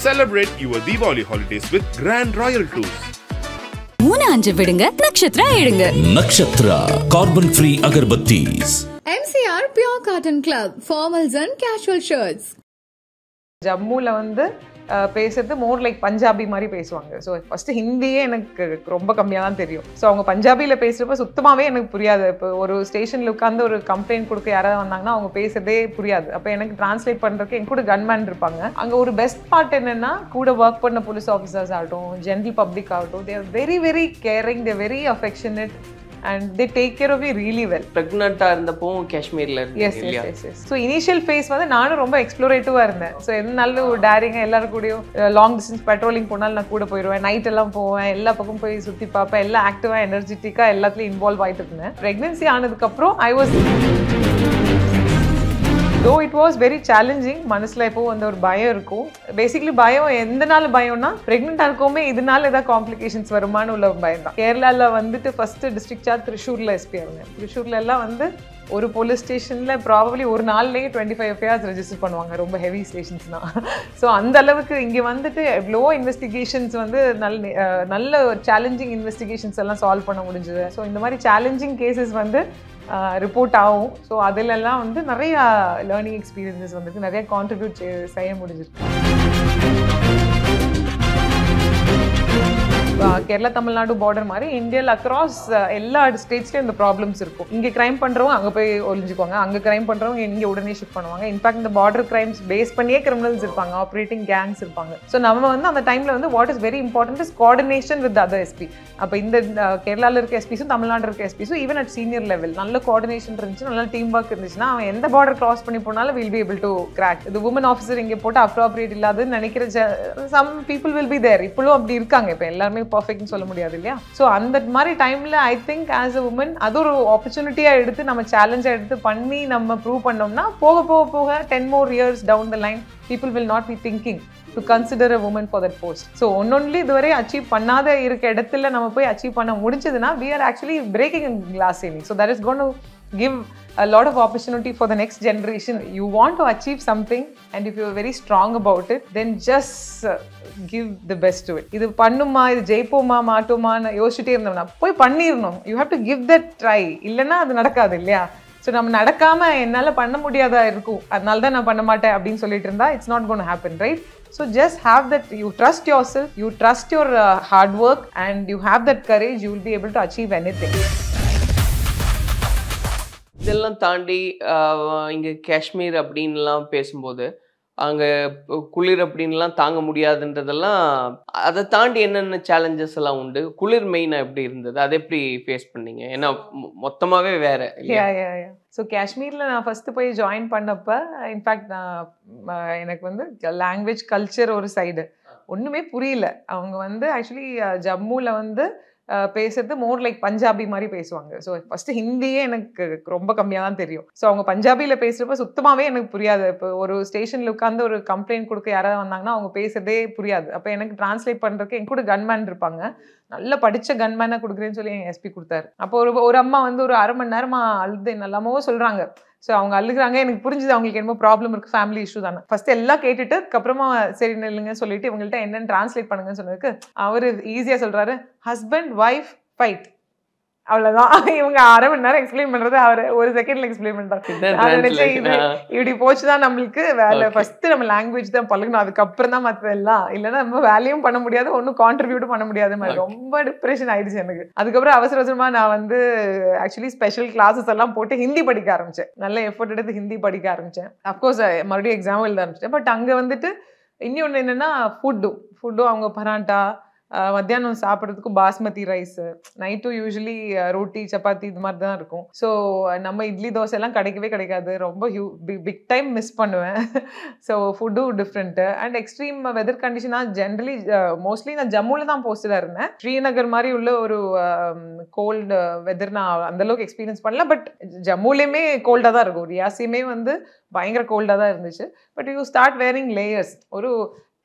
Celebrate your Diwali holidays with Grand Royal Tours. 3-5 விடுங்க நட்சத்திரா எடுங்க. Nakshatra carbon free agarbattis. MCR Pure Cotton Club formals and casual shirts. ஜம்முல வந்து பேசுறது more like Punjabi மாதிரி பேசுவாங்க. So first ஹிந்தியே எனக்கு ரொம்ப கம்மியாக தான் தெரியும். ஸோ அவங்க பஞ்சாபியில் பேசுகிறப்ப சுத்தமாகவே எனக்கு புரியாது. இப்போ ஒரு ஸ்டேஷனில் உட்காந்து ஒரு கம்ப்ளைண்ட் கொடுக்க யாராவது வந்தாங்கன்னா அவங்க பேசுறதே புரியாது. அப்போ எனக்கு டிரான்ஸ்லேட் பண்ணுறதுக்கு என் கூட கன்மேன் இருப்பாங்க. அங்கே ஒரு பெஸ்ட் பார்ட் என்னென்னா கூட ஒர்க் பண்ண போலீஸ் ஆஃபீஸர்ஸ் ஆகட்டும், ஜென்ரல் பப்ளிக் ஆகட்டும், they are very very caring, they very affectionate and they take care of you really well. Pregnant இருந்தப்போ காஷ்மீர்ல இருந்தீங்க. yes. So initial phase வந்து நானும் ரொம்ப எக்ஸ்ப்ளோரேட்டிவா இருந்தேன். ஸோ என்னால ஒரு டேரிங்கா எல்லாரும் கூடயும் லாங் டிஸ்டன்ஸ் பெட்ரோலிங் போனாலும் நான் கூட போயிடுவேன். நைட் எல்லாம் போவேன், எல்லா பக்கம் போய் சுற்றி பார்ப்பேன், எல்லாம் ஆக்டிவா எனர்ஜெட்டிக்கா எல்லாத்துலயும் இன்வால்வ் ஆகிட்டு இருந்தேன். ப்ரெக்னன்சி ஆனதுக்கு அப்புறம் though it was very challenging, மனசுல எப்போ வந்து ஒரு பயம் இருக்கும். பேசிக்கலி பயம் எந்தனால பயம்னா பிரெக்னெண்டா இருக்கோமே இதனால ஏதாவது காம்ப்ளிகேஷன்ஸ் வருமானு உள்ள பயம் தான். கேரளால வந்துட்டு ஃபர்ஸ்ட் டிஸ்ட்ரிக்ட் சார்ஜ் திரிஷூர்ல எஸ்பி இருந்தேன். திரிஷூர்ல எல்லாம் வந்து ஒரு போலீஸ் ஸ்டேஷன்ல ப்ராபப்ளி ஒரு நாள்லேயே 25 FIRs ரெஜிஸ்டர் பண்ணுவாங்க, ரொம்ப ஹெவி ஸ்டேஷன்ஸ்னா. ஸோ அந்த அளவுக்கு இங்கே வந்துட்டு எவ்வளோ இன்வெஸ்டிகேஷன்ஸ் வந்து நல்ல சேலஞ்சிங் இன்வெஸ்டிகேஷன்ஸ் எல்லாம் சால்வ் பண்ண முடிஞ்சுது. ஸோ இந்த மாதிரி சேலஞ்சிங் கேசஸ் வந்து ரிப்போர்ட் ஆகும். ஸோ அதிலெல்லாம் வந்து நிறையா லேர்னிங் எக்ஸ்பீரியன்ஸஸ் வந்துட்டு நிறைய கான்ட்ரிபியூட் செய்ய முடிஞ்சிருக்கு. கேரளா தமிழ்நாடு பார்டர் மாதிரி இந்தியாவில் அக்ராஸ் எல்லா ஸ்டேட்ஸ்லையும் இந்த ப்ராப்ளம்ஸ் இருக்கும். இங்கே கிரைம் பண்ணுறவங்க அங்கே போய் ஒழிஞ்சுக்குவாங்க, அங்கே கிரைம் பண்ணுறவங்க இங்கே உடனே ஷிஃப்ட் பண்ணுவாங்க. இன்ஃபேக்ட் இந்த பார்டர் கிரைம்ஸ் பேஸ் பண்ணியே கிரிமினல்ஸ் இருப்பாங்க, ஆப்ரேட்டிங் கேங்ஸ் இருப்பாங்க. ஸோ நம்ம வந்து அந்த டைமில் வந்து what is very important is coordination with other SP. அப்போ இந்த கேரளாவில் இருக்க எஸ்பிஸும் தமிழ்நாடு இருக்க எஸ்பிஸும் ஈவன் அட் சீனியர் லெவல் நல்ல கோஆர்டினேஷன் இருந்துச்சு, நல்ல டீம் ஒர்க் இருந்துச்சுன்னா அவன் எந்த பார்டர் கிராஸ் பண்ணி போனாலும் will be able to crack. இது உமன் ஆஃபீஸர் இங்கே போட்டு அப்ராப்ரியேட் இல்லாதுன்னு நினைக்கிற some people will be there. இப்போவும் அப்படி இருக்காங்க. இப்போ எல்லாருமே பர்ஃபெக்ட்னு சொல்ல முடியாது இல்லையா? ஸோ அந்த மாதிரி டைமில் I think as a woman அது ஒரு ஆப்பர்ச்சுனிட்டியாக எடுத்து நம்ம சேலஞ்சாக எடுத்து பண்ணி நம்ம ப்ரூவ் பண்ணோம்னா போக 10 more years down the line people will not be thinking to consider a woman for that post. So ஒன்னொன்லி இதுவரை அச்சீவ் பண்ணாத இருக்க இடத்துல நம்ம போய் அச்சீவ் பண்ண முடிச்சதுன்னா we are actually breaking a glass ceiling. So that is going to give a lot of opportunity for the next generation. You want to achieve something and if you are very strong about it, then just give the best to it. இது பண்ணுமா, இது ஜெயிப்போமா மாட்டோமான்னு யோசிச்சுட்டே இருந்தோம்னா போய் பண்ணிடணும். You have to give that try. இல்லைன்னா அது நடக்காது இல்லையா? ஸோ நம்ம நடக்காமல் என்னால் பண்ண முடியாதா இருக்கும், அதனால தான் நான் பண்ண மாட்டேன் அப்படின்னு சொல்லிட்டு இருந்தா it's not gonna happen, right? So just have that, you trust yourself, you trust your hard work and you have that courage, you will be able to achieve anything. இதெல்லாம் தாண்டி இங்கே காஷ்மீர் அப்படின்லாம் பேசும்போது அங்கே குளிர் அப்படின்லாம் தாங்க முடியாதுன்றதெல்லாம் அதை தாண்டி என்னென்ன சேலஞ்சஸ் எல்லாம் உண்டு? குளிர் மெயினாக எப்படி இருந்தது, அதை எப்படி ஃபேஸ் பண்ணீங்க? ஏன்னா மொத்தமாகவே வேற. ஸோ காஷ்மீரில் நான் ஃபஸ்ட்டு போய் ஜாயின் பண்ணப்போ இன்ஃபேக்ட் நான் எனக்கு வந்து லாங்குவேஜ் கல்ச்சர் ஒரு சைடு ஒன்றுமே புரியல. அவங்க வந்து ஆக்சுவலி ஜம்முவில் வந்து பேசுறது மோர் லைக் பஞ்சாபி மாதிரி பேசுவாங்க. ஸோ ஃபர்ஸ்ட் ஹிந்தியே எனக்கு ரொம்ப கம்மியாக தான் தெரியும். ஸோ அவங்க பஞ்சாபியில் பேசுகிறப்ப சுத்தமாகவே எனக்கு புரியாது. இப்போ ஒரு ஸ்டேஷனில் உட்காந்து ஒரு கம்ப்ளைண்ட் கொடுக்க யாராவது வந்தாங்கன்னா அவங்க பேசுறதே புரியாது. அப்போ எனக்கு டிரான்ஸ்லேட் பண்ணுறதுக்கு என் கூட கன்மேன் இருப்பாங்க. நல்ல படித்த கன்மேனாக கொடுக்குறேன்னு சொல்லி என் எஸ்பி கொடுத்தாரு. அப்போ ஒரு அம்மா வந்து ஒரு 1/2 மணி நேரமாக அழுது நல்லாமோ சொல்கிறாங்க. ஸோ அவங்க அழுகுறாங்க, எனக்கு புரிஞ்சுது அவங்களுக்கு என்னமோ ப்ராப்ளம் இருக்குது, ஃபேமிலி இஷ்யூ தானே. ஃபர்ஸ்ட் எல்லாம் கேட்டுட்டு அதுக்கப்புறமா சரி நில்லுங்க சொல்லிட்டு இவங்கள்ட்ட என்னென்னு டிரான்ஸ்லேட் பண்ணுங்கன்னு சொன்னதுக்கு அவர் ஈஸியாக சொல்கிறாரு, ஹஸ்பண்ட் ஒய்ஃப் ஃபைட், அவ்வளோதான். இவங்க 1/2 மணி நேரம் எக்ஸ்பிளைன் பண்ணுறது அவர் ஒரு செகண்ட்ல எக்ஸ்பிளைன் பண்ணுறாங்க. நான் நினைச்சேன் இது இப்படி போச்சுதான் நம்மளுக்கு வேலை. ஃபர்ஸ்ட் நம்ம லாங்குவேஜ் தான் பழகணும், அதுக்கப்புறம் தான் மற்றதெல்லாம், இல்லைன்னா நம்ம வேலையும் பண்ண முடியாது, ஒன்றும் கான்ட்ரிபியூட்டும் பண்ண முடியாது மாதிரி ரொம்ப டிப்ரெஷன் ஆயிடுச்சு எனக்கு. அதுக்கப்புறம் அவசரமாக நான் வந்து ஆக்சுவலி ஸ்பெஷல் கிளாஸஸ் எல்லாம் போட்டு ஹிந்தி படிக்க ஆரம்பித்தேன். நல்ல எஃபர்ட் எடுத்து ஹிந்தி படிக்க ஆரம்பித்தேன். அஃப்கோர்ஸ் மறுபடியும் எக்ஸாம் எழுத ஆரம்பிச்சிட்டேன். பட் அங்கே வந்துட்டு இன்னொன்று என்னென்னா ஃபுட்டும் அவங்க பராட்டா, மத்தியானம் சாப்பிட்றதுக்கும் பாஸ்மதி ரைஸு, நைட்டும் யூஸ்வலி ரோட்டி சப்பாத்தி இது மாதிரி தான் இருக்கும். ஸோ நம்ம இட்லி தோசை எல்லாம் கிடைக்காது. ரொம்ப பிக் டைம் மிஸ் பண்ணுவேன். ஸோ ஃபுட்டும் டிஃப்ரெண்ட்டு அண்ட் எக்ஸ்ட்ரீம் வெதர் கண்டிஷனாக ஜென்ரலி மோஸ்ட்லி நான் ஜம்முவில் தான் போஸ்டடாக இருந்தேன். ஸ்ரீநகர் மாதிரி உள்ள ஒரு கோல்டு வெதர் நான் அந்தளவுக்கு எக்ஸ்பீரியன்ஸ் பண்ணல. பட் ஜம்முலேயுமே கோல்டாக தான் இருக்கும், ரியாசியுமே வந்து பயங்கர கோல்டாக தான் இருந்துச்சு. But you start wearing layers. ஒரு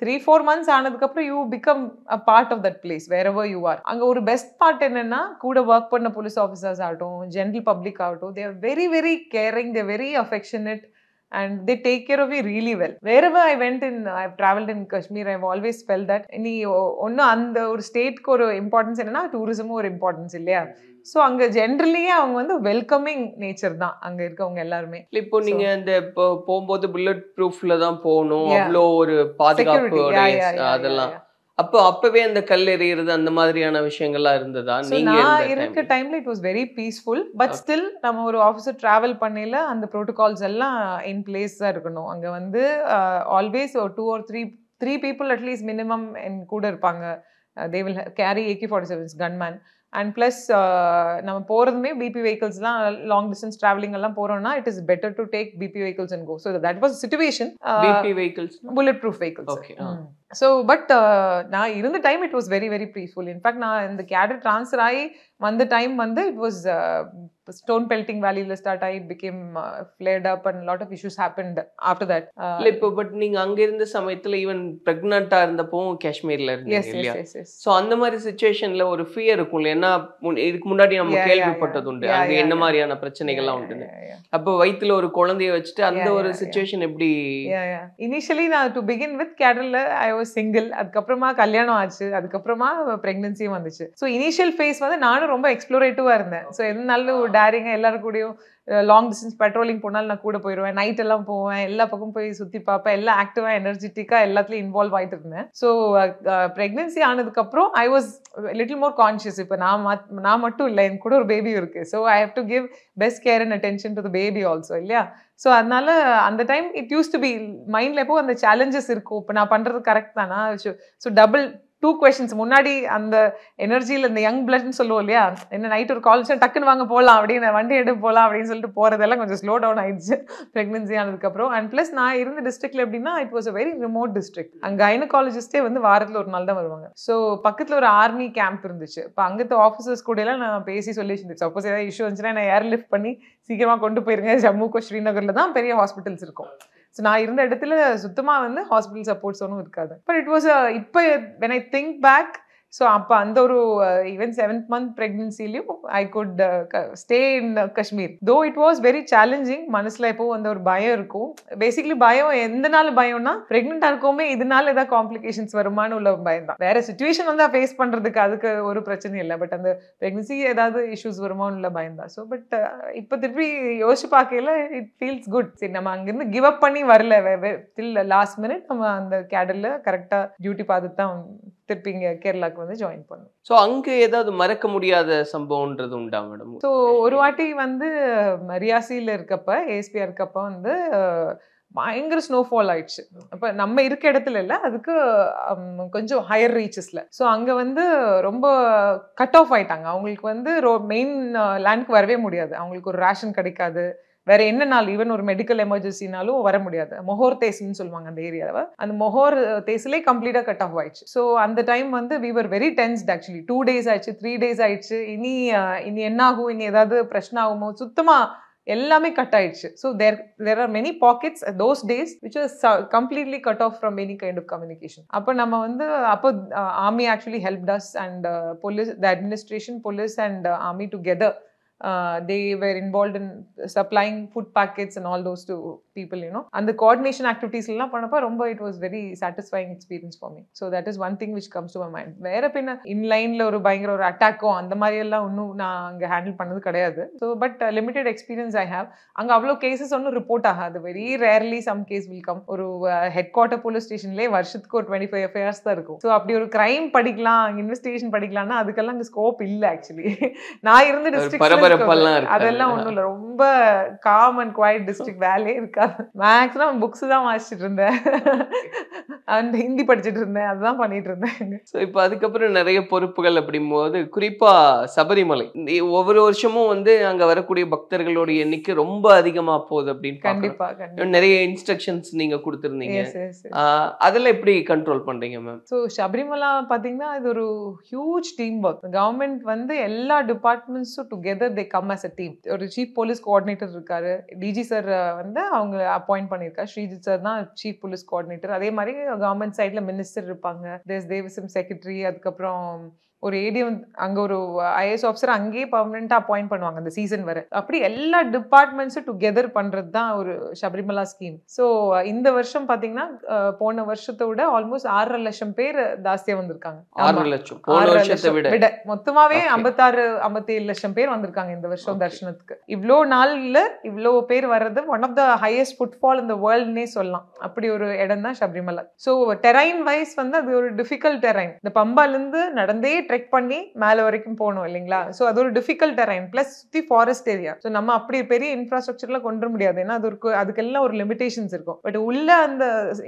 3-4 months ஆனதுக்கப்புறம் you become a part of that place wherever you are. அங்கே ஒரு பெஸ்ட் பார்ட் என்னென்னா கூட ஒர்க் பண்ண போலீஸ் ஆஃபீஸர்ஸ் ஆகட்டும், ஜென்ரல் பப்ளிக் ஆகட்டும், they are very very caring, they very affectionate and they take care of you really well. Wherever I went in, I've traveled in Kashmir, I've always felt that நீ ஒன்னும் அந்த ஒரு ஸ்டேட்க்கு ஒரு importance என்னன்னா டூரிசமும் ஒரு importance இல்லையா. So அங்கே ஜென்ரலியே அவங்க வந்து வெல்கமிங் நேச்சர் தான் அங்கே இருக்கவங்க எல்லாருமே. இப்போ நீங்க இந்த போகும்போது புல்லட் ப்ரூஃப்ல தான் போகணும், அவ்வளோ ஒரு பாதுகாப்பு அதெல்லாம். அப்பவே அந்த கல் எறிகிறது அந்த மாதிரியான விஷயங்கள்லாம் இருந்ததா? நீங்க இருக்க டைம்ல it was very peaceful. But still நம்ம ஒரு ஆஃபீஸர் டிராவல் பண்ணல அந்த ப்ரோட்டோகால்ஸ் எல்லாம் இன் பிளேஸ் தான் இருக்கணும். அங்கே வந்து always 2 or 3 people at least minimum கூட இருப்பாங்க. they will carry AK-47s gunman. And plus நம்ம போறதுமே BP vehiclesலாம் long distance traveling எல்லாம் போறோம்னா it is better to take BP vehicles and go. So that was the situation. BP vehicles, bulletproof vehicles. Okay. So but நான் இருந்த time it was very very peaceful. In fact நான் இந்த கேடர் transfer ஆகி வந்த time வந்து it was stone pelting valleyல start ஆகி it became flared up and a lot of issues happened after that. இப்போ பட் நீங்க அங்க இருந்த சமயத்துல ஈவன் பிரெக்னன்ட்டா இருந்தப்போ காஷ்மீர்ல இருந்தீங்க இல்லையா? சோ அந்த மாதிரி சிச்சுவேஷன்ல ஒரு ஃபியர் இருக்கும்ல, ஏன்னா இதுக்கு முன்னாடி நம்ம கேள்விப்பட்டது உண்டு அங்க என்ன மாதிரியான பிரச்சனைகள்லாம் உண்டு. அப்போ வயித்துல ஒரு குழந்தைய வச்சுட்டு அந்த ஒரு சிச்சுவேஷன் எப்படி? இனிஷியலி நான் டு பிகின் வித் கேடர்ல ஐ வாஸ் சிங்கிள். அதுக்கப்புறமா கல்யாணம் ஆச்சு, அதுக்கப்புறமா பிரெக்னன்சியும் வந்துச்சு. ஸோ இனிஷியல் ஃபேஸ் வந்து நானும் ரொம்ப எக்ஸ்ப்ளோரேட்டிவா இருந்தேன். ஸோ எதுனாலும் டேரிங்கா எல்லாரும் கூடயும் லாங் டிஸ்டன்ஸ் பெட்ரோலிங் போனாலும் நான் கூட போயிடுவேன், நைட் எல்லாம் போவேன், எல்லா பக்கம் போய் சுற்றி பார்ப்பேன், எல்லாம் ஆக்டிவா எனர்ஜெட்டிக்கா எல்லாத்துலயும் இன்வால்வ் ஆகிட்டு இருந்தேன். ஸோ ப்ரெக்னன்சி ஆனதுக்கப்புறம் I was little more conscious. இப்போ நான் மட்டும் இல்லை, என் கூட ஒரு பேபி இருக்கு. So I have to give best care and attention to the baby also இல்லையா. ஸோ அதனால அந்த time it use to be மைண்ட்ல எப்போ அந்த சேலஞ்சஸ் இருக்கும், இப்போ நான் பண்றது கரெக்ட் தானா. So double 2 questions. முன்னாடி அந்த எனர்ஜியில் இந்த யங் பிளட்னு சொல்லுவோம் இல்லையா, என்ன நைட் ஒரு கால் டக்குன்னு வாங்க போகலாம் அப்படின்னு வண்டி எடுத்து போகலாம் அப்படின்னு சொல்லிட்டு போகிறதெல்லாம் கொஞ்சம் ஸ்லோ டவுன் ஆயிடுச்சு ப்ரெக்னன்சி ஆனதுக்கப்புறம். அண்ட் ப்ளஸ் நான் இருந்த டிஸ்ட்ரிக்ட்ல எப்படின்னா it was a very remote district. அங்கே கைனகாலஜிஸ்டே வந்து வாரத்தில் ஒரு நாள் தான் வருவாங்க. ஸோ பக்கத்தில் ஒரு ஆர்மி கேம்ப் இருந்துச்சு. இப்போ அங்கത്തെ ஆஃபீஸர்ஸ் கூட எல்லாம் நான் பேசி சொல்லி சப்போஸ் ஏதாவது இஷ்யூ வந்துச்சுன்னா நான் ஏர் லிஃப்ட் பண்ணி சீக்கிரமாக கொண்டு போயிருங்க. ஜம்முக்கோ ஸ்ரீநகரில் தான் பெரிய ஹாஸ்பிட்டல்ஸ் இருக்கும். ஸோ நான் இருந்த இடத்துல சுத்தமாக வந்து ஹாஸ்பிட்டல் சப்போர்ட்ஸ் ஒன்றும் இருக்காது. பட் இட் வாஸ் இப்போ when I think back, so அப்போ அந்த ஒரு ஈவன் 7th month ப்ரெக்னன்சிலையும் I could stay in Kashmir. Though it was very challenging. மனசில் எப்போ அந்த ஒரு பயம் இருக்கும். பேசிக்கலி பயம் எந்த நாள் பயம்னா ப்ரெக்னெண்ட்டாக இருக்கோமே இதனால ஏதாவது காம்ப்ளிகேஷன்ஸ் வருமானு உள்ள பயம் தான். வேற சுச்சுவேஷன் வந்து ஃபேஸ் பண்ணுறதுக்கு அதுக்கு ஒரு பிரச்சனை இல்லை. பட் அந்த ப்ரெக்னன்சி ஏதாவது இஷ்யூஸ் வருமானு உள்ள பயம் தான். ஸோ பட் இப்போ திருப்பி யோசிச்சு பார்க்கல இட் ஃபீல்ஸ் குட். சரி நம்ம அங்கேருந்து கிவ் அப் பண்ணி வரல, டில் லாஸ்ட் மினிட் நம்ம அந்த கேடரில் கரெக்டாக டியூட்டி பார்த்துட்டு தான் திருப்பி இங்கே கேரளாவுக்கு வந்து ஜாயின் பண்ணும். ஸோ அங்கே ஏதாவது மறக்க முடியாத சம்பவம்ன்றது உண்டா மேடம்? ஸோ ஒரு வாட்டி வந்து ரியாசியில் இருக்கப்ப ஏஎஸ்பியா இருக்கப்ப வந்து பயங்கர ஸ்னோஃபால் ஆயிடுச்சு. அப்போ நம்ம இருக்க இடத்துல இல்லை, அதுக்கு கொஞ்சம் ஹையர் ரீச்சஸ்ல. ஸோ அங்கே வந்து ரொம்ப கட் ஆஃப் ஆயிட்டாங்க. அவங்களுக்கு வந்து மெயின் லேண்ட்க்கு வரவே முடியாது. அவங்களுக்கு ஒரு ரேஷன் கிடைக்காது. வேற என்ன நாள் ஈவன் ஒரு மெடிக்கல் எமர்ஜென்சினாலும் வர முடியாது. மொஹோர் தேஸ்ன்னு சொல்லுவாங்க அந்த ஏரியாவை. அந்த மொஹோர் தேஸ்லேயே கம்ப்ளீட்டா கட் ஆஃப் ஆயிடுச்சு. ஸோ அந்த டைம் வந்து we were very tensed actually. 2 days ஆயிடுச்சு, 3 days ஆயிடுச்சு. இனி என்ன ஆகும், இனி ஏதாவது பிரச்சனை ஆகுமோ, சுத்தமா எல்லாமே கட் ஆயிடுச்சு. So there are many pockets those days which was completely cut off from any kind of communication. அப்போ நம்ம வந்து அப்போ army actually helped us and police, the administration, police and army together. They were involved in supplying food packets and all those to people, you know. And the coordination activities லாம் பண்ணப்ப ரொம்ப it was very satisfying experience for me. So that is one thing which comes to my mind. வேற பின்ன இன்லைன்ல ஒரு பயங்கர ஒரு அட்டாக்கோ அந்த மாதிரி எல்லாம் ஒன்றும் நான் அங்கே ஹேண்டில் பண்ணது கிடையாது. So but limited experience I have. அங்கே அவ்வளோ கேசஸ் ஒன்றும் ரிப்போர்ட் ஆகாது. Very rarely some case will come. ஒரு ஹெட் குவார்ட்டர் போலீஸ் ஸ்டேஷன்லேயே வருஷத்துக்கு ஒரு 25 FIRs தான் இருக்கும். ஸோ அப்படி ஒரு கிரைம் படிக்கலாம், இன்வெஸ்டிகேஷன் படிக்கலாம்னா அதுக்கெல்லாம் அங்கே ஸ்கோப் இல்லை ஆக்சுவலி. நான் இருந்த டிஸ்ட்ரிக்ட் அதெல்லாம் ஒண்ணும் இல்ல, ரொம்ப காம் அண்ட் குவைட் டிஸ்ட்ரிக்ட், வேலையே இருக்காது. மேக்ஸிமம் புக்ஸ் தான் வாசிச்சுட்டு இருந்தேன் அண்ட் ஹிந்தி படிச்சுட்டு இருந்தேன், அதுதான் பண்ணிட்டு இருந்தேன். ஸோ இப்போ அதுக்கப்புறம் நிறைய பொறுப்புகள் அப்படிங்கும்போது குறிப்பா சபரிமலை ஒவ்வொரு வருஷமும் வந்து அங்க வரக்கூடிய பக்தர்களோட எண்ணிக்கை ரொம்ப அதிகமா போகுது அப்படின்னு. கண்டிப்பா நிறைய இன்ஸ்ட்ரக்ஷன்ஸ் நீங்க கொடுத்துருந்தீங்க, அதெல்லாம் எப்படி கண்ட்ரோல் பண்றீங்க மேம்? ஸோ சபரிமலா பாத்தீங்கன்னா இது ஒரு ஹியூஜ் டீம் ஒர்க். கவர்மெண்ட் வந்து எல்லா டிபார்ட்மெண்ட்ஸும் together they come as a team. ஒரு சீஃப் போலீஸ் கோஆர்டினேட்டர் இருக்காரு, டிஜி சார் வந்து அவங்க அப்பாயிண்ட் பண்ணியிருக்காரு, ஸ்ரீஜித் சார் தான் சீஃப் போலீஸ் கோஆர்டினேட்டர். அதே மாதிரி கவர்மெண்ட் சைட்ல மினிஸ்டர் இருப்பாங்க, தேவசிம் செக்ரட்டரி, அதுக்கப்புறம் ஒரு ஏடிஎம் அங்கே ஒரு ஐஏஎஸ் ஆஃபீஸர் அங்கேயே பர்மனெண்ட்டாக அப்பாயிண்ட் பண்ணுவாங்க அந்த சீசன் வரை. அப்படி எல்லா டிபார்ட்மெண்ட்ஸும் டுகெதர் பண்ணுறது தான் ஒரு சபரிமலா ஸ்கீம். ஸோ இந்த வருஷம் பார்த்தீங்கன்னா போன வருஷத்தை விட ஆல்மோஸ்ட் 6.5 லட்சம் பேர் ஜாஸ்தியாக வந்திருக்காங்க. 6 லட்சம் விட மொத்தமாகவே 56-57 லட்சம் பேர் வந்திருக்காங்க இந்த வருஷம் தர்ஷனத்துக்கு. இவ்வளோ நாளில் இவ்வளோ பேர் வர்றது one of the highest footfall இந்த வேர்ல்டுனே சொல்லலாம். அப்படி ஒரு இடம் தான் சபரிமலை. ஸோ டெரைன் வைஸ் வந்து அது ஒரு டிஃபிகல்ட் டெரைன். இந்த பம்பாலேருந்து நடந்தே ட்ரெக் பண்ணி மேலே வரைக்கும் போகணும் இல்லைங்களா. ஸோ அது ஒரு டிஃபிகல்ட் டெரைன் ப்ளஸ் சுற்றி ஃபாரஸ்ட் ஏரியா. ஸோ நம்ம அப்படி பெரிய இன்ஃப்ராஸ்ட்ரக்சர்லாம் கொண்டு முடியாது, ஏன்னா அதுக்கெல்லாம் ஒரு லிமிடேஷன்ஸ் இருக்கும். பட் உள்ள அந்த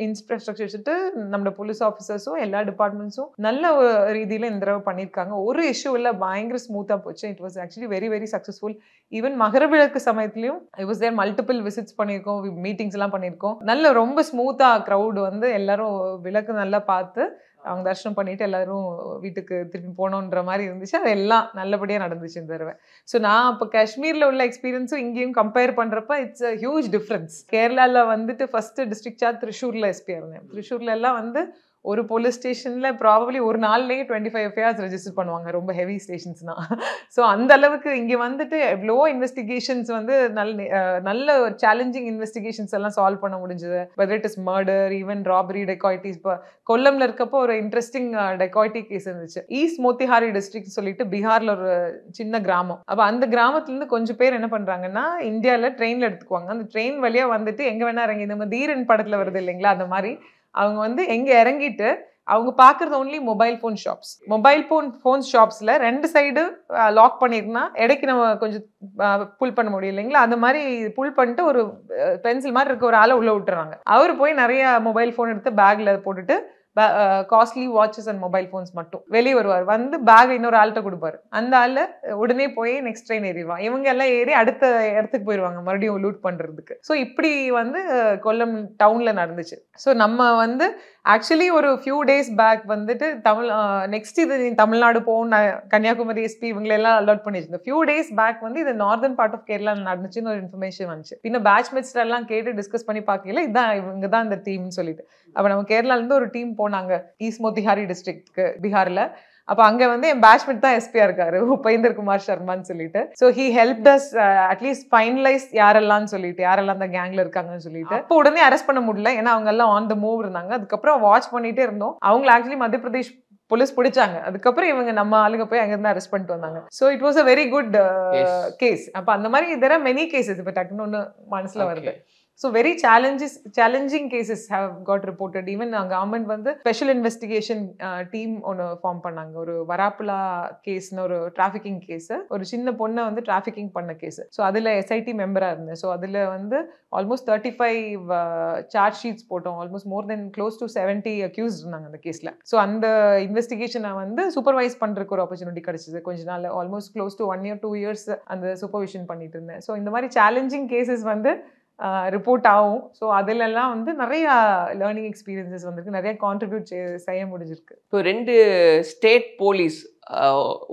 இன்ஃப்ராஸ்ட்ரக்சர் வச்சுட்டு நம்ம போலீஸ் ஆஃபீஸர்ஸும் எல்லா டிபார்ட்மெண்ட்ஸும் நல்ல ரீதியில் இந்த தடவை பண்ணியிருக்காங்க. ஒரு இஷ்யூ இல்லை, பயங்கர ஸ்மூத்தாக போச்சு. It was actually very very successful. Even Makaravilakku சமயத்துலையும் I was there, multiple visits பண்ணியிருக்கோம், மீட்டிங்ஸ் எல்லாம் பண்ணியிருக்கோம். நல்ல ரொம்ப ஸ்மூத்தாக க்ரௌடு வந்து எல்லாரும் விளக்கு நல்லா பார்த்து அவங்க தரிசனம் பண்ணிட்டு எல்லாரும் வீட்டுக்கு திருப்பி போனோன்ற மாதிரி இருந்துச்சு. அது எல்லாம் நல்லபடியாக நடந்துச்சு இந்த தடவை. ஸோ நான் இப்போ காஷ்மீரில் உள்ள எக்ஸ்பீரியன்ஸும் இங்கேயும் கம்பேர் பண்ணுறப்ப இட்ஸ் அ ஹியூஜ் டிஃப்ரென்ஸ். கேரளாவில் வந்துட்டு ஃபர்ஸ்ட் டிஸ்ட்ரிக்ட் சார்ஜ் திருச்சூரில் எஸ்பியாக இருந்தேன். திருச்சூர்ல எல்லாம் வந்து ஒரு போலீஸ் ஸ்டேஷனில் ப்ராபப்ளி ஒரு நாள்லேயே 25 எஃப்ஐஆர்ஸ் ரெஜிஸ்டர் பண்ணுவாங்க, ரொம்ப ஹெவி ஸ்டேஷன்ஸ்னா. ஸோ அந்த அளவுக்கு இங்கே வந்துட்டு எவ்வளோ இன்வெஸ்டிகேஷன்ஸ் வந்து நல்ல சேலஞ்சிங் இன்வெஸ்டிகேஷன்ஸ் எல்லாம் சால்வ் பண்ண முடிஞ்சது. Whether it is murder, even robbery, dacoities. இப்போ கொல்லம்ல இருக்கப்போ ஒரு இன்ட்ரெஸ்டிங் டெக்காய்டி கேஸ் இருந்துச்சு. ஈஸ்ட் மோத்திஹாரி டிஸ்ட்ரிக்ட் சொல்லிட்டு பீகார்ல ஒரு சின்ன கிராமம். அப்போ அந்த கிராமத்துலேருந்து கொஞ்சம் பேர் என்ன பண்ணுறாங்கன்னா இந்தியாவில் ட்ரெயினில் எடுத்துக்குவாங்க. அந்த ட்ரெயின் வழியாக வந்துட்டு எங்கே வேணா இறங்கி, இந்த தீரன் படத்தில் வருது இல்லைங்களா, அந்த மாதிரி அவங்க வந்து எங்கே இறங்கிட்டு அவங்க பார்க்குறது only mobile phone shops. Mobile phone ஷாப்ஸில் 2 சைடு லாக் பண்ணிருந்தா இடைக்கு நம்ம கொஞ்சம் புல் பண்ண முடியும் இல்லைங்களா, அந்த மாதிரி புல் பண்ணிட்டு ஒரு பென்சில் மாதிரி இருக்க ஒரு ஆளை உள்ளே விட்டுறாங்க. அவர் போய் நிறைய மொபைல் ஃபோன் எடுத்து பேக்கில் போட்டுட்டு costly watches and mobile phones மட்டும் வெளியே வருவார். வந்து பேக் இன்னொரு ஆள்கிட்ட கொடுப்பாரு. அந்த ஆள் உடனே போய் நெக்ஸ்ட் ட்ரெயின் ஏறிடுவான். இவங்க எல்லாம் ஏறி அடுத்த இடத்துக்கு போயிடுவாங்க மறுபடியும் லூட் பண்ணுறதுக்கு. ஸோ இப்படி வந்து கொல்லம் டவுனில் நடந்துச்சு. ஸோ நம்ம வந்து ஆக்சுவலி ஒரு ஃபியூ டேஸ் பேக் வந்துட்டு நெக்ஸ்ட் இது தமிழ்நாடு போகும், கன்னியாகுமரி எஸ்பி இவங்களெல்லாம் அலர்ட் பண்ணிச்சு. ஃபியூ டேஸ் பேக் வந்து இது நார்தன் பார்ட் ஆஃப் கேரளா நடந்துச்சுன்னு ஒரு இன்ஃபர்மேஷன் வந்துச்சு. பின்ன பேட்ச்மேட்ஸ் எல்லாம் கேட்டு டிஸ்கஸ் பண்ணி பார்க்கல, இதான் இவங்க தான் இந்த டீம்னு சொல்லிட்டு. அப்போ நம்ம கேரளாலேருந்து ஒரு டீம் போனாங்க ஈஸ்ட் மோத்திஹாரி டிஸ்ட்ரிக்ட்க்கு பீகாரில். அப்போ அங்கே வந்து என் பேட்ச்மேட் தான் எஸ்பியா இருக்காரு, உபேந்தர் குமார் சர்மான்னு சொல்லிட்டு. So he helped us at least finalise யாரெல்லாம் அந்த கேங்ல இருக்காங்கன்னு சொல்லிட்டு. அப்போ உடனே அரெஸ்ட் பண்ண முடியல, ஏன்னா அவங்க எல்லாம் ஆன் த மூவ் இருந்தாங்க. அதுக்கப்புறம் வாட்ச் பண்ணிட்டே இருந்தோம். அவங்களை ஆக்சுவலி மத்திய பிரதேஷ் போலீஸ் பிடிச்சாங்க. அதுக்கப்புறம் இவங்க நம்ம ஆளுங்க போய் அங்கிருந்து அரெஸ்ட் பண்ணிட்டு வந்தாங்க. So it was a very good case. அப்போ அந்த மாதிரி there are many cases. இப்போ டக்குன்னு ஒன்று மனசுல வருது. So very challenging cases have got reported. Even government வந்து ஸ்பெஷல் இன்வெஸ்டிகேஷன் டீம் ஒன்று ஃபார்ம் பண்ணாங்க. ஒரு வராப்புலா கேஸ்னு ஒரு டிராஃபிக்கிங் கேஸ், ஒரு சின்ன பொண்ணை வந்து டிராஃபிக்கிங் பண்ண கேஸ். ஸோ அதில் எஸ்ஐடி மெம்பராக இருந்தேன். ஸோ அதில் வந்து ஆல்மோஸ்ட் 35 சார்ஜ் ஷீட்ஸ் போட்டோம். Almost more then close to 70 accused இருந்தாங்க அந்த கேஸில். ஸோ அந்த இன்வெஸ்டிகேஷனை வந்து சூப்பர்வைஸ் பண்ணுறதுக்கு ஒரு ஆப்பர்ச்சுனிட்டி கிடைச்சிது கொஞ்ச நாள். Almost close to 1 year 2 years அந்த சூப்பர்விஷன் பண்ணிட்டு இருந்தேன். ஸோ இந்த மாதிரி சேலஞ்சிங் கேசஸ் வந்து ரிப்போர்ட் ஆகும். ஸோ அதிலெல்லாம் வந்து நிறைய லேர்னிங் எக்ஸ்பீரியன்சஸ் வந்திருக்கு, நிறைய கான்ட்ரிபியூட் செய்ய முடிஞ்சிருக்கு. இப்போ 2 ஸ்டேட் போலீஸ்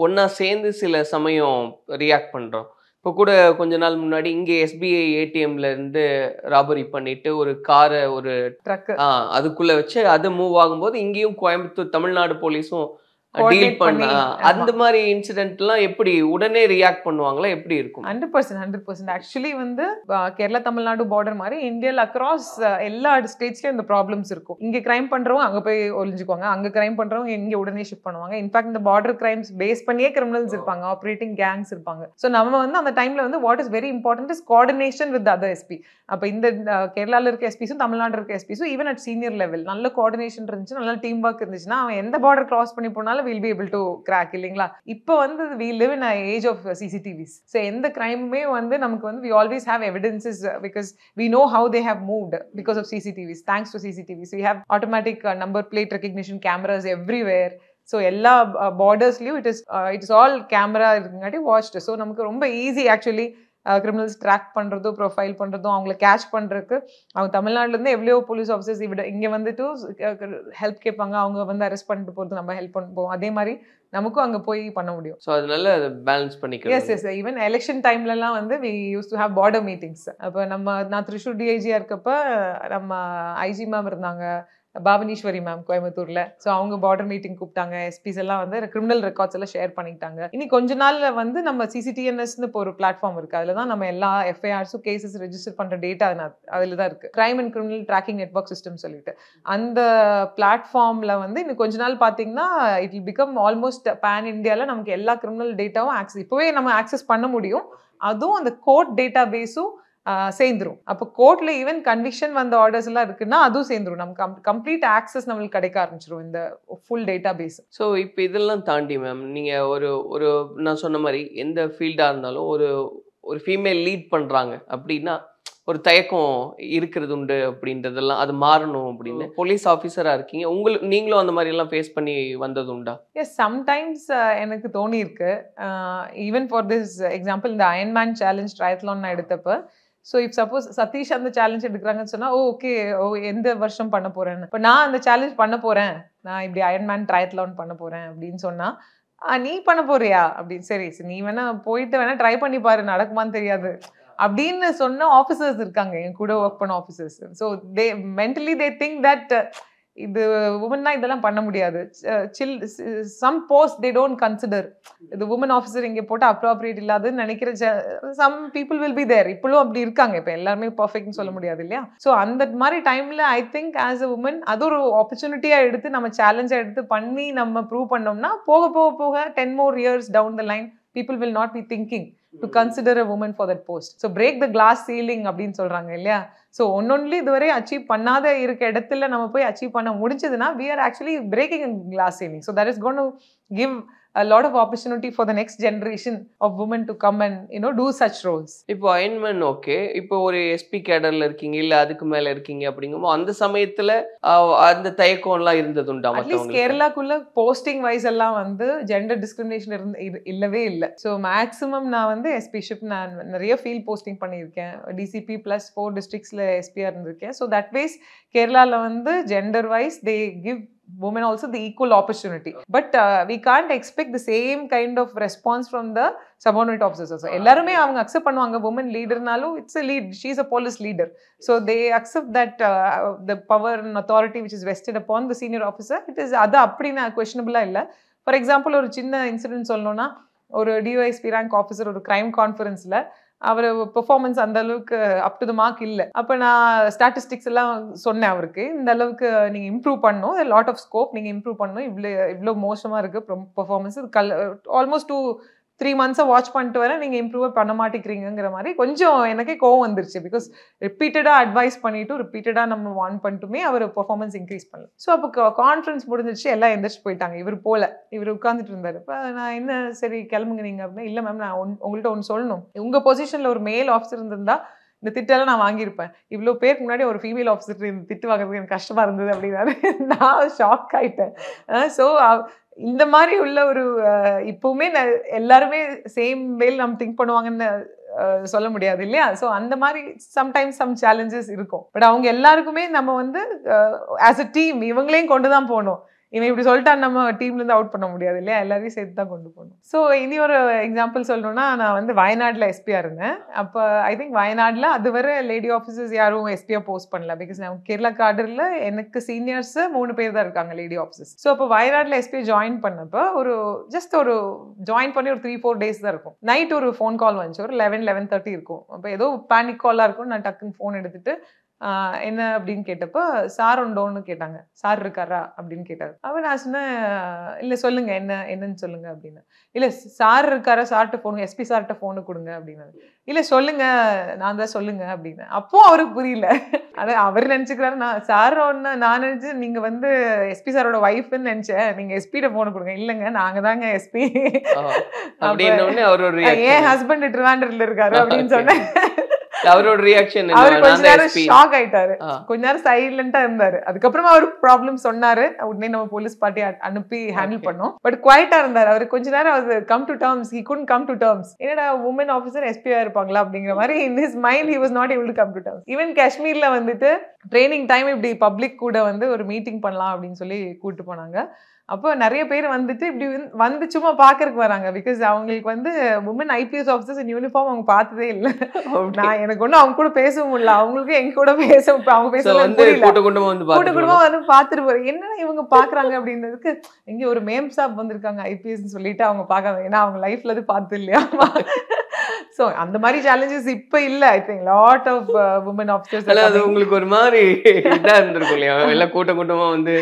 ஒன்றா சேர்ந்து சில சமயம் ரியாக்ட் பண்ணுறோம். இப்போ கூட கொஞ்ச நாள் முன்னாடி இங்கே எஸ்பிஐ ஏடிஎம்ல இருந்து ராபரி பண்ணிட்டு ஒரு காரை ஒரு ட்ரக் அதுக்குள்ள வச்சு அது மூவ் ஆகும்போது இங்கேயும் கோயம்புத்தூர் தமிழ்நாடு போலீஸும் டீல் பண்ண அந்த மாதிரி இன்சிடென்ட்லாம் எப்படி உடனே ரியாக்ட் பண்ணுவாங்களா, எப்படி இருக்கும்? 100%. ஆக்சுவலி வந்து கேரளா தமிழ்நாடு பார்டர் மாதிரி இந்தியாவில் அக்ராஸ் எல்லா ஸ்டேட்ஸ்லயும் இந்த ப்ராப்ளம்ஸ் இருக்கும். இங்க கிரைம் பண்றவங்க அங்க போய் ஒளிஞ்சுக்குவாங்க, அங்க கிரைம் பண்றவங்க இங்க உடனே ஷிஃப்ட் பண்ணுவாங்க. இன்ஃபேக்ட் இந்த பார்டர் கிரைம்ஸ் பேஸ் பண்ணியே கிரிமினல்ஸ் இருப்பாங்க, ஆப்ரேட்டிங் கேங்ஸ் இருப்பாங்க. ஸோ நம்ம வந்து அந்த டைம்ல வந்து what is very important is coordination with other SP. அப்போ இந்த கேரளாவில் இருக்க எஸ்பிஸும் தமிழ்நாடு இருக்க எஸ்பிஸும் ஈவன் அட் சீனியர் லெவல் நல்ல கோஆர்டினேஷன் இருந்துச்சு, நல்ல டீம் ஒர்க் இருந்துச்சுன்னா அவன் எந்த பார்டர் கிராஸ் பண்ணி போனாலும் we'll be able to crack இல்லைங்களா. இப்போ வந்து we live in an age of CCTVs. So எந்த கிரைமுமே வந்து நமக்கு வந்து we always have evidences because we know how they have moved because of CCTVs. Thanks to CCTVs we have automatic number plate recognition cameras everywhere. So எல்லா பார்டர்ஸ்லயும் it is all camera இருக்குங்காட்டி watched. So நமக்கு ரொம்ப easy actually criminals track பண்ணுறதும் profile பண்ணுறதும் அவங்கள catch பண்ணுறதுக்கு. அவங்க தமிழ்நாட்டிலேருந்து எவ்வளோ போலீஸ் ஆஃபீஸர்ஸ் இங்கே வந்துட்டு ஹெல்ப் கேட்பாங்க, அவங்க வந்து அரெஸ்ட் பண்ணிட்டு போகிறது நம்ம ஹெல்ப் பண்ணுவோம். அதே மாதிரி நமக்கும் அங்கே போய் பண்ண முடியும். ஸோ அதனால பேலன்ஸ் பண்ணிக்கலாம். எஸ் ஈவன் எலெக்ஷன் டைம்லலாம் வந்து we use to have border meetings. அப்போ நான் திருச்சூர் டிஐஜியாக இருக்கப்போ நம்ம ஐஜி மேம் இருந்தாங்க, பாவனீஸ்வரி மேம் கோயம்புத்தூர்ல. ஸோ அவங்க பார்டர் மீட்டிங் கூப்பிட்டாங்க. எஸ்பிஸ் எல்லாம் வந்து கிரிமினல் ரெக்கார்ட்ஸ் எல்லாம் ஷேர் பண்ணிக்கிட்டாங்க. இனி கொஞ்ச நாள்ல வந்து நம்ம சிசிடிஎன்எஸ்னு இப்போ ஒரு பிளாட்ஃபார்ம் இருக்கு. அதுல தான் நம்ம எல்லா எஃப்ஐஆர்ஸும் கேசஸ் ரெஜிஸ்டர் பண்ற டேட்டா அதுல தான் இருக்கு. Crime and criminal tracking network system சொல்லிட்டு அந்த பிளாட்ஃபார்ம்ல வந்து இன்னும் கொஞ்ச நாள் பாத்தீங்கன்னா it will become almost pan இந்தியால நமக்கு எல்லா கிரிமினல் டேட்டாவும் ஆக்சஸ் இப்பவே நம்ம ஆக்சஸ் பண்ண முடியும். அதுவும் அந்த கோர்ட் டேட்டா பேஸும் சேர்ந்துரும். அப்போ கோர்ட்ல ஈவன் கன்விக்ஷன் வந்த ஆர்டர்ஸ் எல்லாம் இருக்குன்னா அதுவும் சேர்ந்துரும். நமக்கு கம்ப்ளீட் ஆக்சஸ் நம்மளுக்கு கிடைக்க ஆரம்பிச்சிடும் இந்த ஃபுல் டேட்டா பேஸ். ஸோ இப்போ இதெல்லாம் தாண்டி மேம் நீங்கள் ஒரு நான் சொன்ன மாதிரி எந்த ஃபீல்டாக இருந்தாலும் ஒரு ஃபீமேல் லீட் பண்ணுறாங்க அப்படின்னா ஒரு தயக்கம் இருக்கிறது உண்டு அப்படின்றதெல்லாம் அது மாறணும் அப்படின்னு. போலீஸ் ஆஃபீஸராக இருக்கீங்க, நீங்களும் அந்த மாதிரி எல்லாம் ஃபேஸ் பண்ணி வந்தது உண்டா? எஸ், சம்டைம்ஸ் எனக்கு தோணி இருக்கு. ஈவன் ஃபார் திஸ் எக்ஸாம்பிள் இந்த அயன்மேன் சேலஞ்ச் ட்ரையத்லான் நான் எடுத்தப்ப, ஸோ இப் சப்போஸ் சதீஷ் அந்த சேலஞ்ச் எடுக்கிறாங்கன்னு சொன்னால் ஓகே எந்த வருஷம் பண்ண போறேன்னு, இப்போ நான் அந்த சேலஞ்ச் பண்ண போறேன், நான் இப்படி அயன்மேன் ட்ரையத்லான் பண்ண போறேன் அப்படின்னு சொன்னா நீ பண்ண போறியா அப்படின்னு, சரி நீ வேணா போயிட்டு வேணா ட்ரை பண்ணி பாரு நடக்குமான்னு தெரியாது அப்படின்னு சொன்ன ஆஃபீஸர்ஸ் இருக்காங்க, என் கூட ஒர்க் பண்ண officers. So they mentally they think that இது உமன்னா இதெல்லாம் பண்ண முடியாது. Some post they don't consider இது உமன் ஆஃபீஸர் இங்கே போட்டு அப்ரோப்ரியேட் இல்லாதுன்னு நினைக்கிற some people will be there. இப்பளும் அப்படி இருக்காங்க. இப்போ எல்லாருமே பர்ஃபெக்ட்னு சொல்ல முடியாது இல்லையா? ஸோ அந்த மாதிரி டைம்ல I think as a woman அது ஒரு ஆப்பர்ச்சுனிட்டியா எடுத்து நம்ம சேலஞ்சா எடுத்து பண்ணி நம்ம ப்ரூவ் பண்ணோம்னா போக போக போக 10 more years down the line people will not be thinking to consider a woman for that post. So break the glass ceiling அப்படின்னு சொல்றாங்க இல்லையா? ஸோ ஒன்னொன்லி இதுவரை அச்சீவ் பண்ணாத இருக்க இடத்துல நம்ம போய் அச்சீவ் பண்ண முடிஞ்சதுன்னா we are actually breaking a glass ceiling. So that is going to give a lot of opportunity for the next generation of women to come and do such roles. இப்போ Iron Man okay, இப்போ ஒரு SP கேடர்ல இருக்கீங்க இல்ல அதுக்கு மேல இருக்கீங்க அப்படிங்கும்போது அந்த சமயத்துல அந்த தயக்கம் எல்லாம் இருந்ததுண்டா? அட்லீஸ்ட் கேரளாக்குள்ள போஸ்டிங் வைஸ் எல்லாம் வந்து ஜெண்டர் டிஸ்கிரிமினேஷன் இல்லவே இல்லை. ஸோ மேக்ஸிமம் நான் வந்து எஸ்பிஷிப் நான் நிறைய ஃபீல்ட் போஸ்டிங் பண்ணியிருக்கேன். டிசிபி +4 டிஸ்ட்ரிக்ட்ஸ்ல எஸ்பியா இருந்திருக்கேன். ஸோ தட் வைஸ் கேரளால வந்து gender wise they give women also the equal opportunity, but we can't expect the same kind of response from the subordinate officers also. ellarume avanga accept பண்ணுவாங்க women leader nalu it's a lead, she is a police leader, so they accept that the power and authority which is vested upon the senior officer, it is adu appadina questionable illa. For example ஒரு சின்ன incident சொல்லணும்னா ஒரு டிஒஎஸ்பி rank officer ஒரு crime கான்ஃபரன்ஸ்ல அவர் performance அந்த அளவுக்கு up to the mark இல்லை. அப்போ நான் ஸ்டாட்டிஸ்டிக்ஸ் எல்லாம் சொன்னேன் அவருக்கு, இந்த அளவுக்கு நீங்கள் இம்ப்ரூவ் பண்ணணும், லாட் ஆஃப் ஸ்கோப் நீங்கள் இம்ப்ரூவ் பண்ணணும், இவ்வளோ மோசமாக இருக்குது பெர்ஃபார்மன்ஸ், ஆல்மோஸ்ட் 2-3 months வாட்ச் பண்ணிட்டு வரேன், நீங்கள் இம்ப்ரூவ் பண்ண மாட்டேங்கிறீங்கிற மாதிரி கொஞ்சம் எனக்கே கோவம் வந்துருச்சு. பிகாஸ் ரிப்பீட்டடாக அட்வைஸ் பண்ணிட்டு ரிப்பீட்டடாக நம்ம வார்ன் பண்ணிட்டுமே அவர் பெர்ஃபார்மன்ஸ் இன்க்ரீஸ் பண்ணல. ஸோ அப்போ கான்ஃபரன்ஸ் முடிஞ்சிச்சு, எல்லாம் எந்திரிச்சு போயிட்டாங்க. இவர் உட்காந்துட்டு இருந்தார். இப்போ நான் என்ன சரி கிளம்புங்க நீங்கள் அப்படின்னா, இல்லை மேம் நான் உங்கள்கிட்ட ஒன்று சொல்லணும், உங்கள் பொசிஷனில் ஒரு மேல் ஆஃபீஸர் இருந்திருந்தா இந்த திட்டெல்லாம் நான் வாங்கியிருப்பேன், இவ்வளோ பேருக்கு முன்னாடி ஒரு ஃபீமேல் ஆஃபீஸர் இந்த திட்டு வாங்குறதுக்கு எனக்கு கஷ்டமாக இருந்தது அப்படின்னாரு. நான் ஷாக் ஆகிட்டேன். ஸோ இந்த மாதிரி உள்ள ஒரு இப்பவுமே எல்லாருமே சேம் வேல் நம்ம திங்க் பண்ணுவாங்கன்னு சொல்ல முடியாது இல்லையா? ஸோ அந்த மாதிரி சம்டைம்ஸ் சம் சேலஞ்சஸ் இருக்கும். பட் அவங்க எல்லாருக்குமே நம்ம வந்து ஆஸ் அ டீம் இவங்களையும் கொண்டு தான் போகணும். இவன் இப்படி சொல்லிட்டா நம்ம டீம்லேருந்து அவுட் பண்ண முடியாது இல்லையா? எல்லாரையும் சேர்த்து தான் கொண்டு போகணும். ஸோ இனி ஒரு எக்ஸாம்பிள் சொல்லணும்னா, நான் வந்து வயநாட்டில் எஸ்பியா இருந்தேன். அப்போ ஐ திங்க் வயநாட்டில் அதுவரை லேடி ஆஃபீஸர்ஸ் யாரும் எஸ்பியா போஸ்ட் பண்ணல. பிகாஸ் நான் கேரளா காடரில் எனக்கு சீனியர்ஸ் 3 பேர் தான் இருக்காங்க லேடி ஆஃபீஸர்ஸ். ஸோ அப்போ வயநாட்டில் எஸ்பியா ஜாயின் பண்ணப்போ ஒரு ஜாயின் பண்ணி ஒரு 3-4 days தான் இருக்கும். நைட் ஒரு ஃபோன் கால் வந்துச்சு, ஒரு 11-11:30 இருக்கும். அப்போ ஏதோ பேனிக் காலாக இருக்கும். நான் டக்குன்னு ஃபோன் எடுத்துட்டு என்ன அப்படின்னு கேட்டப்போ சார் உண்டோன்னு கேட்டாங்க. சார் இருக்காரா அப்படின்னு கேட்டாரு. அவன் நான் சொன்னேன், இல்லை சொல்லுங்க என்னன்னு சொல்லுங்க அப்படின்னு. இல்லை சார் இருக்காரா, சார்கிட்ட ஃபோன், எஸ்பி சார்கிட்ட ஃபோனு கொடுங்க அப்படின்னு. இல்லை சொல்லுங்க நான் தான் சொல்லுங்க அப்படின்னு. அப்போ அவருக்கு புரியல. அதை அவர் நினச்சிக்கிறாரு நான் சார் ஒன்று, நான் நினச்சி நீங்கள் வந்து எஸ்பி சாரோட ஒய்ஃப்னு நினச்சேன், நீங்கள் எஸ்பிகிட்ட ஃபோனு கொடுங்க. இல்லைங்க நாங்கள் தாங்க எஸ்பி, என் ஹஸ்பண்ட் ட்ரிவாண்டர்ல இருக்காரு அப்படின்னு சொன்னேன். அவரோட ரியாக்ஷன் அவர் கொஞ்ச நேரம் ஷாக் ஆயிட்டாரு, கொஞ்ச நேரம் சைலண்டா இருந்தாரு. அதுக்கப்புறமா அவர் ப்ராப்ளம் சொன்னாரு, உடனே நம்ம போலீஸ் பார்ட்டி அனுப்பி ஹேண்டில் பண்ணோம். பட் குவைட்டா இருந்தாரு. அவர் கொஞ்ச நேரம் அவர் come to terms, he couldn't come to terms. என்னடா உமன் ஆஃபீஸர் எஸ்பியா இருப்பாங்களா அப்படிங்கிற மாதிரி in his mind he was not able to come to terms. Even காஷ்மீர்ல வந்துட்டு ட்ரைனிங் டைம் இப்படி பப்ளிக் கூட வந்து ஒரு மீட்டிங் பண்ணலாம் அப்படின்னு சொல்லி கூப்பிட்டு போனாங்க. அப்போ நிறைய பேர் வந்துட்டு இப்படி வந்து சும்மா பாக்குறதுக்கு வராங்க. பிகாஸ் அவங்களுக்கு வந்து woman IPS officers in uniform அவங்க பார்த்ததே இல்லை. நான் எனக்கு ஒன்றும் அவங்க கூட பேசவும் முடியல, அவங்களுக்கு எங்க கூட அவங்க பேச கூட்டமா வந்து பாத்துட்டு போறேன். என்னன்னா இவங்க பாக்குறாங்க அப்படின்றதுக்கு எங்க ஒரு மேம் சாப் வந்திருக்காங்க ஐபிஎஸ் சொல்லிட்டு அவங்க பாக்காங்க, ஏன்னா அவங்க லைஃப்ல அது பார்த்து இல்லையா. சோ அந்த மாதிரி சேலஞ்சஸ் இப்ப இல்ல. I think lot of women officers. அது உங்களுக்கு ஒரு மாதிரி இதா இருந்திருக்கும் இல்லையா, எல்லாம் கூட்டமா வந்து.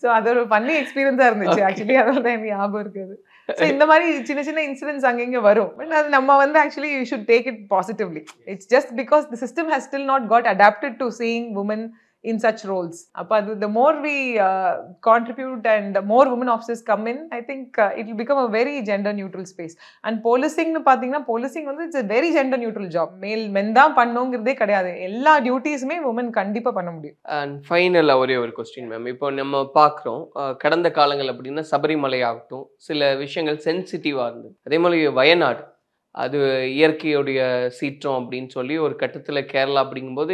சோ அது ஒரு ஃபன்னி எக்ஸ்பீரியன்ஸா இருந்துச்சு ஆக்சுவலி, அதனால தான் எனக்கு ஞாபகம் இருக்குது. ஸோ இந்த மாதிரி சின்ன சின்ன இன்சிடென்ட்ஸ் அங்கங்க வரும். பட் அது நம்ம வந்து actually you should take it positively. It's just because the system has still not got adapted to seeing women in such roles. The more we contribute and the more women officers come in, I think it will become a very gender neutral space. And policing nu pathina, policing வந்து it's a very gender neutral job. men தான் பண்ணனும்ங்கறதே கிடையாது, எல்லா டியூட்டிஸ்மே women கண்டிப்பா பண்ண முடியும். And ஃபைனலா ஒரே ஒரு क्वेश्चन மேம், இப்போ நம்ம பார்க்குறோம் கடந்த காலங்கள் அப்படின்னா சபரிமலை ஆகட்டும் சில விஷயங்கள் சென்சிட்டிவா இருந்தது. அதே மாதிரி வயநாடு அது இயற்கையுடைய சீற்றம் அப்படின்னு சொல்லி ஒரு கட்டத்தில் கேரளா அப்படிங்கும்போது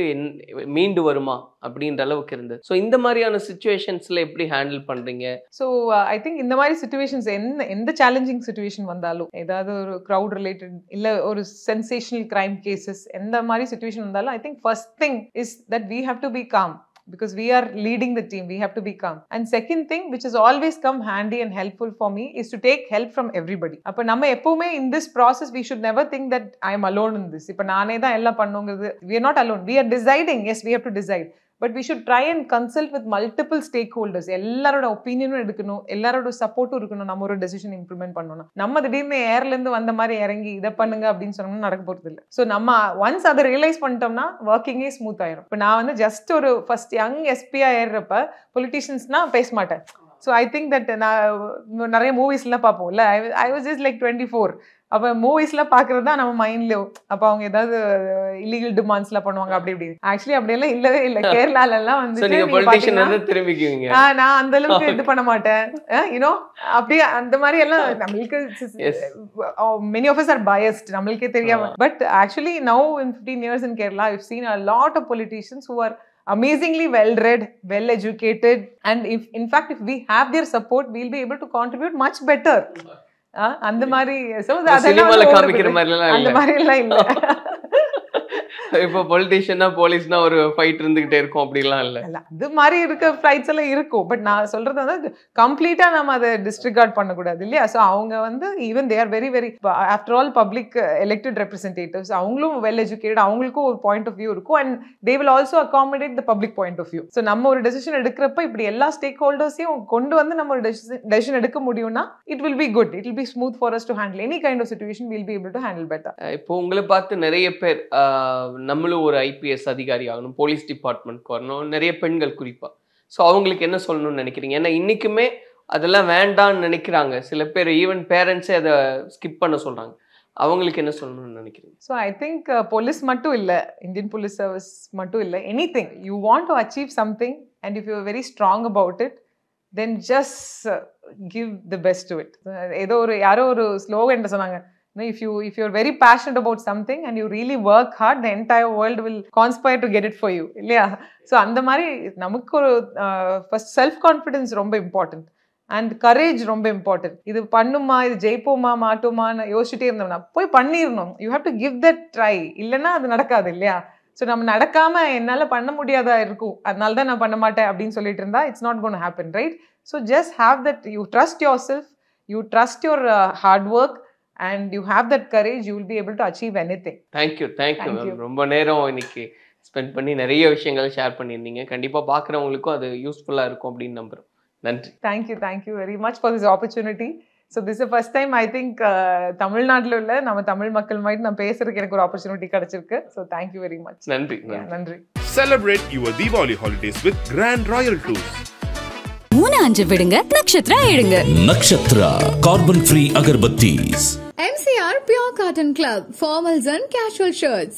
மீண்டு வருமா அப்படின்ற அளவுக்கு இருந்தது. ஸோ இந்த மாதிரியான சிச்சுவேஷன்ஸ்ல எப்படி ஹேண்டில் பண்றீங்க? ஸோ ஐ திங்க் இந்த மாதிரி சிச்சுவேஷன்ஸ் எந்த சேலஞ்சிங் சிச்சுவேஷன் வந்தாலும், ஏதாவது ஒரு க்ரௌட் ரிலேட்டட் இல்லை ஒரு சென்சேஷனல் கிரைம் கேசஸ், எந்த மாதிரி சிச்சுவேஷன் வந்தாலும் I think first thing is that we have to be calm. Because we are leading the team, we have to be calm. And second thing, which has always come handy and helpful for me, is to take help from everybody. அப்ப நம்ம எப்பவுமே in this process we should never think that I am alone in this. இப்ப நானே தான் எல்லாம் பண்ணுங்கிறது. We are not alone. We are deciding. Yes, we have to decide. But we should try and consult with multiple stakeholders. எல்லாரோட ஒப்பீனியனும் எடுக்கணும், எல்லாரோட சப்போர்ட்டும் இருக்கணும். நம்ம ஒரு டெசிஷன் இம்ப்ளிமெண்ட் பண்ணணும். நம்ம திடீர்னு ஏர்ல இருந்து வந்த மாதிரி இறங்கி இதை பண்ணுங்க அப்படின்னு சொன்னோம்னா நடக்க போறது இல்லை. ஸோ நம்ம ஒன்ஸ் அதை ரியலைஸ் பண்ணிட்டோம்னா ஒர்க்கிங்கே ஸ்மூத் ஆயிரும். இப்போ நான் வந்து ஜஸ்ட் ஒரு ஃபர்ஸ்ட் யங் எஸ்பியா ஏறுறப்ப பொலிட்டீஷியன்ஸ்னா பேச மாட்டேன். ஸோ ஐ திங்க் தட் நான் நிறைய மூவிஸ்லாம் பார்ப்போம்ல, ஐ வாஸ் ஜஸ்ட் லைக் 24. அப்போ மூவிஸ்லாம் பார்க்கறது தான் நம்ம மைண்ட்ல. அப்போ அவங்க ஏதாவது இல்லீகல் டிமாண்ட்ஸ்லாம் பண்ணுவாங்க அப்படி இப்படி. ஆக்சுவலி அப்படியெல்லாம் இல்லவே இல்லை. கேரளாலெல்லாம் வந்து நான் அந்த அளவுக்கு இது பண்ண மாட்டேன், யூனோ அப்படியே அந்த மாதிரி எல்லாம். நம்மளுக்கு many of us are biased, நம்மளுக்கே தெரியாம. But actually now in 15 years in Kerala I've seen a lot of politicians who are amazingly well read, well educated, and in fact if we have their support we'll be able to contribute much better. அந்த மாதிரி அந்த மாதிரி எல்லாம் இல்ல. இப்போ பொலிட்டிஷியனா போலீஸ்னா ஒரு fight இருந்துகிட்டே இருக்கும் அப்படிலாம் இல்ல. அது மாதிரி இருக்க ஃபைட்ஸ் எல்லாம் இருக்கும். பட் நான் சொல்றது வந்து கம்ப்ளீட்டா நம்ம அதை டிஸ்ரிகார்ட் பண்ணக்கூடாது இல்லையா. ஸோ அவங்க வந்து even they are very very after all public elected representatives, அவங்களும் வெல் எஜுகேட்டட், அவங்களுக்கும் ஒரு பாயிண்ட் ஆஃப் வியூ இருக்கும். And they will also accommodate the public point of view. So நம்ம ஒரு டெசிஷன் எடுக்கிறப்ப இப்படி எல்லா ஸ்டேக் ஹோல்டர்ஸையும் கொண்டு வந்து நம்ம ஒரு டெசிஷன் எடுக்க முடியும்னா it will be good. It will be smooth for us to handle any kind of situation. Will be able to handle better. இப்போ உங்களை பார்த்து நிறைய பேர் நம்மளும் ஒரு ஐபிஎஸ் அதிகாரி ஆகணும், போலீஸ் டிபார்ட்மெண்ட்க்கு வரணும், நிறைய பெண்கள் குறிப்பா. ஸோ அவங்களுக்கு என்ன சொல்லணும்னு நினைக்கிறீங்க? ஏன்னா இன்னைக்குமே அதெல்லாம் வேண்டாம்னு நினைக்கிறாங்க சில பேர், ஈவன் பேரண்ட்ஸே அதை ஸ்கிப் பண்ண சொல்றாங்க. அவங்களுக்கு என்ன சொல்லணும்னு நினைக்கிறீங்க? ஸோ ஐ திங்க் போலீஸ் மட்டும் இல்லை, இந்தியன் போலீஸ் சர்வீஸ் மட்டும் இல்லை, anything you want to achieve something and if you are very strong about it then just give the best to it. ஏதோ ஒரு யாரோ ஒரு ஸ்லோகன் சொன்னாங்க, if you're very passionate about something and you really work hard, the entire world will conspire to get it for you இல்லையா. So அந்த மாதிரி நமக்கு ஒரு ஃபர்ஸ்ட் செல்ஃப் கான்ஃபிடன்ஸ் ரொம்ப இம்பார்ட்டன்ட் அண்ட் கரேஜ் ரொம்ப இம்பார்ட்டன்ட். இது பண்ணுமா, இது ஜெயிப்போமா மாட்டோமான்னு யோசிச்சுட்டே இருந்தோம்னா போய் பண்ணிடணும். You have to give that try. இல்லைன்னா அது நடக்காது இல்லையா. ஸோ நம்ம நடக்காம என்னால் பண்ண முடியாதா இருக்கும், அதனால தான் நான் பண்ண மாட்டேன் அப்படின்னு சொல்லிட்டு இருந்தா it's not gonna happen, right? So just have that, you trust your self, you trust your hard work and you have that courage, you will be able to achieve anything. Thank you ரொம்ப நேரம் இன்னைக்கு spend பண்ணி நிறைய விஷயங்களை share பண்ணியிருந்தீங்க. கண்டிப்பா பார்க்குறவங்களுக்கும் அது யூஸ்ஃபுல்லா இருக்கும் அப்படின்னு நம்புறோம். நன்றி. Thank you very much for this opportunity. So this is the first time I think தமிழ்நாட்டில் உள்ள நம்ம தமிழ் மக்கள் மாதிரி நான் பேசுறதுக்கு எனக்கு ஒரு ஆப்பர்ச்சுனிட்டி கிடைச்சிருக்கு. So thank you very much. நன்றி. Celebrate your Diwali holidays with Grand Royal Tours. 3-5 விடுங்க, நக்ஷத்ரா எடுங்க. Nakshatra carbon free agarbattis. MCR Pure Cotton Club, formals and casual shirts.